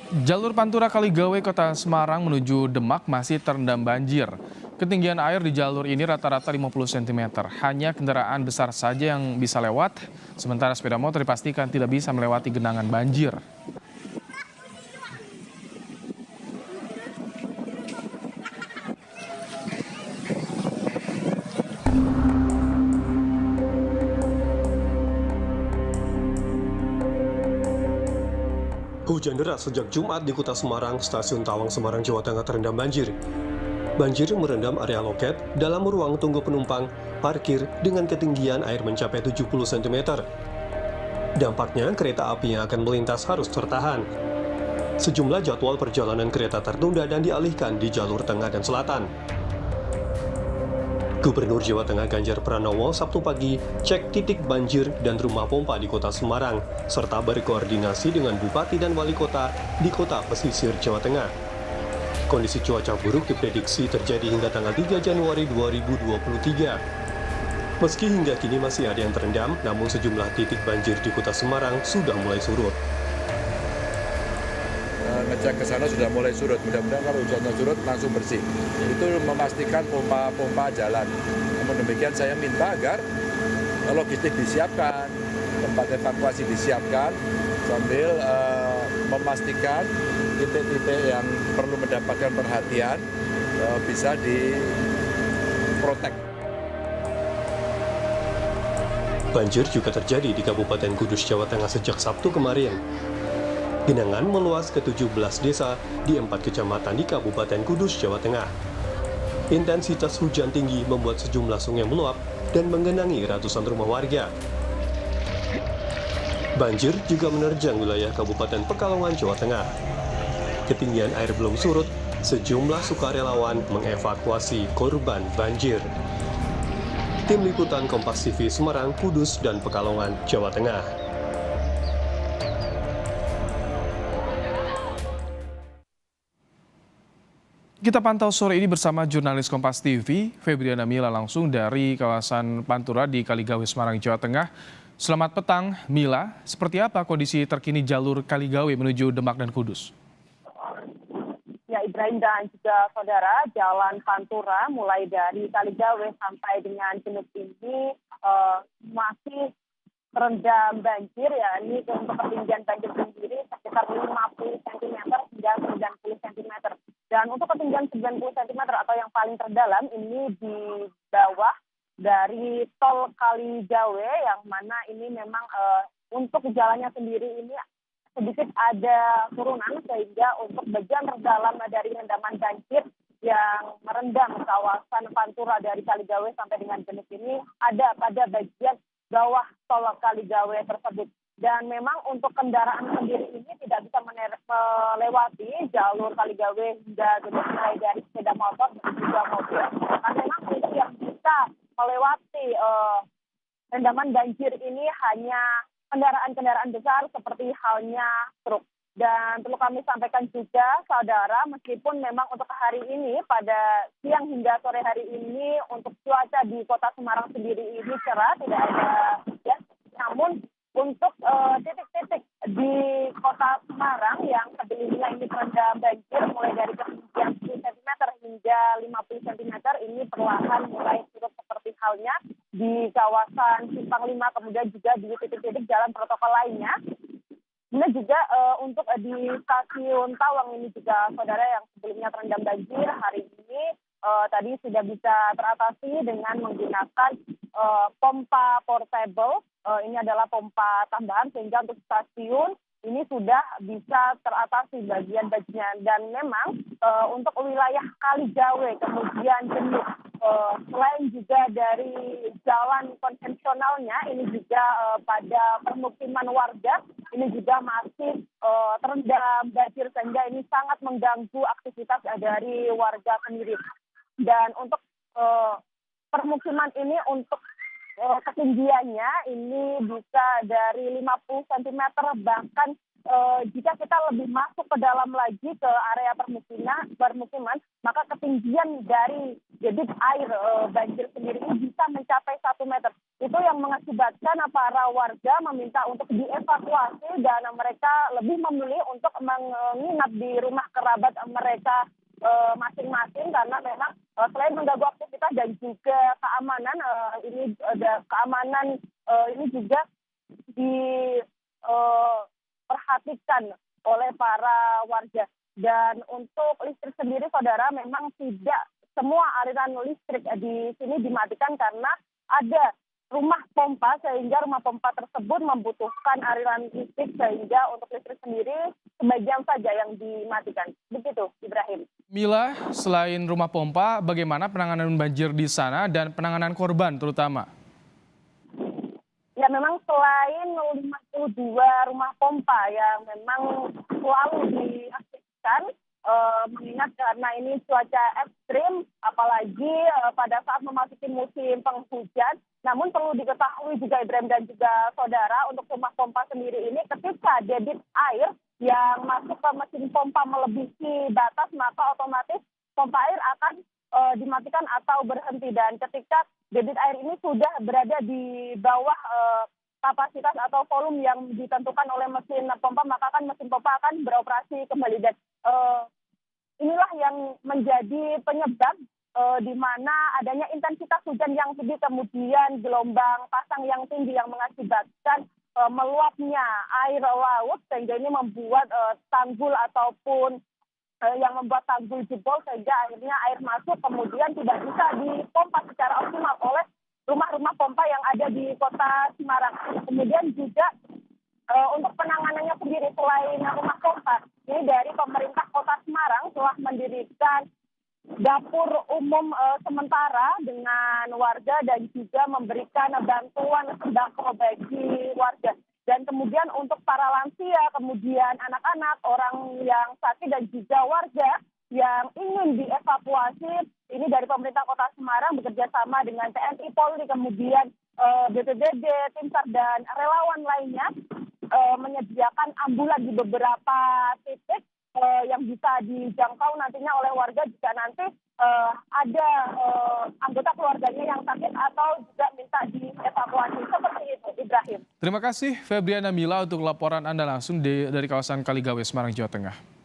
Jalur Pantura Kaligawe Kota Semarang menuju Demak masih terendam banjir. Ketinggian air di jalur ini rata-rata 50 cm. Hanya kendaraan besar saja yang bisa lewat, sementara sepeda motor dipastikan tidak bisa melewati genangan banjir. Hujan deras sejak Jumat di Kota Semarang, Stasiun Tawang Semarang, Jawa Tengah terendam banjir. Banjir merendam area loket, dalam ruang tunggu penumpang, parkir dengan ketinggian air mencapai 70 cm. Dampaknya, kereta api yang akan melintas harus tertahan. Sejumlah jadwal perjalanan kereta tertunda dan dialihkan di jalur tengah dan selatan. Gubernur Jawa Tengah Ganjar Pranowo Sabtu pagi cek titik banjir dan rumah pompa di Kota Semarang, serta berkoordinasi dengan Bupati dan Wali Kota di kota pesisir Jawa Tengah. Kondisi cuaca buruk diprediksi terjadi hingga tanggal 3 Januari 2023. Meski hingga kini masih ada yang terendam, namun sejumlah titik banjir di Kota Semarang sudah mulai surut. Ngecek ke sana sudah mulai surut, mudah-mudahan kalau hujannya surut langsung bersih. Itu memastikan pompa-pompa jalan. Namun demikian saya minta agar logistik disiapkan, tempat evakuasi disiapkan, sambil memastikan titik-titik yang perlu mendapatkan perhatian bisa diprotek. Banjir juga terjadi di Kabupaten Kudus, Jawa Tengah sejak Sabtu kemarin. Genangan meluas ke 17 desa di 4 kecamatan di Kabupaten Kudus, Jawa Tengah. Intensitas hujan tinggi membuat sejumlah sungai meluap dan menggenangi ratusan rumah warga. Banjir juga menerjang wilayah Kabupaten Pekalongan, Jawa Tengah. Ketinggian air belum surut, sejumlah sukarelawan mengevakuasi korban banjir. Tim Liputan Kompas TV Semarang, Kudus, dan Pekalongan, Jawa Tengah. Kita pantau sore ini bersama jurnalis Kompas TV, Febriana Mila langsung dari kawasan Pantura di Kaligawe, Semarang, Jawa Tengah. Selamat petang, Mila. Seperti apa kondisi terkini jalur Kaligawe menuju Demak dan Kudus? Ya, Ibrahim dan juga saudara, jalan Pantura mulai dari Kaligawe sampai dengan Genuk ini masih terendam banjir, ya. Ini untuk ketinggian banjir sendiri sekitar 50 cm hingga 90 cm. Dan untuk ketinggian 90 cm atau yang paling terdalam ini di bawah dari tol Kaligawe, yang mana ini memang untuk jalannya sendiri ini sedikit ada turunan, sehingga untuk bagian terdalam dari rendaman banjir yang merendam kawasan Pantura dari Kaligawe sampai dengan Genuk ini ada pada bagian bawah tol Kaligawe tersebut. Dan memang untuk kendaraan sendiri ini tidak bisa melewati jalur Kaligawe hingga Genuk, mulai dari sepeda motor dan juga mobil. Karena memang ini yang bisa melewati rendaman banjir ini hanya kendaraan-kendaraan besar seperti halnya truk. Dan perlu kami sampaikan juga, saudara, meskipun memang untuk hari ini, pada siang hingga sore hari ini, untuk cuaca di Kota Semarang sendiri ini cerah, tidak ada hujan. Namun untuk titik-titik di Kota Semarang yang sebelumnya ini terendam banjir mulai dari ketinggian 10 cm hingga 50 cm ini perlahan mulai surut, seperti halnya di kawasan Simpang 5, kemudian juga di titik-titik jalan protokol lainnya. Kemudian juga untuk di Stasiun Tawang ini juga, saudara, yang sebelumnya terendam banjir, hari ini tadi sudah bisa teratasi dengan menggunakan pompa portable. Ini adalah pompa tambahan, sehingga untuk stasiun ini sudah bisa teratasi bagian-bagian. Dan memang untuk wilayah Kaligawe kemudian Genuk, selain juga dari jalan konvensionalnya, ini juga pada permukiman warga ini juga masih terendam banjir, sehingga ini sangat mengganggu aktivitas dari warga sendiri. Dan untuk permukiman ini, untuk ketinggiannya ini bisa dari 50 cm, bahkan jika kita lebih masuk ke dalam lagi ke area permukiman, maka ketinggian dari debit air banjir sendiri ini bisa mencapai 1 meter. Itu yang mengakibatkan para warga meminta untuk dievakuasi dan mereka lebih memilih untuk menginap di rumah kerabat mereka masing-masing karena memang selain mengganggu aktivitas dan juga keamanan ini juga diperhatikan oleh para warga. Dan untuk listrik sendiri, saudara, memang tidak semua aliran listrik di sini dimatikan karena ada rumah pompa, sehingga rumah pompa tersebut membutuhkan aliran listrik, sehingga untuk listrik sendiri sebagian saja yang dimatikan. Begitu, Ibrahim. Mila, selain rumah pompa, bagaimana penanganan banjir di sana dan penanganan korban terutama? Ya, memang selain 52 rumah pompa yang memang selalu diaktifkan, mengingat karena ini cuaca ekstrim, apalagi pada saat memasuki musim penghujan. Namun perlu diketahui juga, Ibrahim dan juga saudara, untuk rumah pompa sendiri ini ketika debit air yang masuk ke mesin pompa melebihi batas, maka otomatis pompa air akan dimatikan atau berhenti. Dan ketika debit air ini sudah berada di bawah kapasitas atau volume yang ditentukan oleh mesin pompa, maka kan mesin pompa akan beroperasi kembali. Dan inilah yang menjadi penyebab di mana adanya intensitas hujan yang tinggi, kemudian gelombang pasang yang tinggi yang mengakibatkan meluapnya air laut, sehingga ini membuat tanggul ataupun yang membuat tanggul jebol, sehingga akhirnya air masuk kemudian tidak bisa dipompa secara optimal oleh rumah-rumah pompa yang ada di kota Semarang. Kemudian juga untuk penanganannya sendiri, selain rumah pompa, ini dari pemerintah kota Semarang telah mendirikan dapur umum sementara dengan warga dan juga memberikan bantuan sembako bagi warga. Dan kemudian untuk para lansia, kemudian anak-anak, orang yang sakit dan juga warga yang ingin dievakuasi, ini dari pemerintah kota Semarang bekerja sama dengan TNI, Polri, kemudian BPBD, tim SAR dan relawan lainnya menyediakan ambulan di beberapa titik yang bisa dijangkau nantinya oleh warga jika nanti ada anggota keluarganya yang sakit atau juga minta dievakuasi. Seperti itu, Ibrahim. Terima kasih Febriana Mila untuk laporan Anda langsung dari kawasan Kaligawe, Semarang, Jawa Tengah.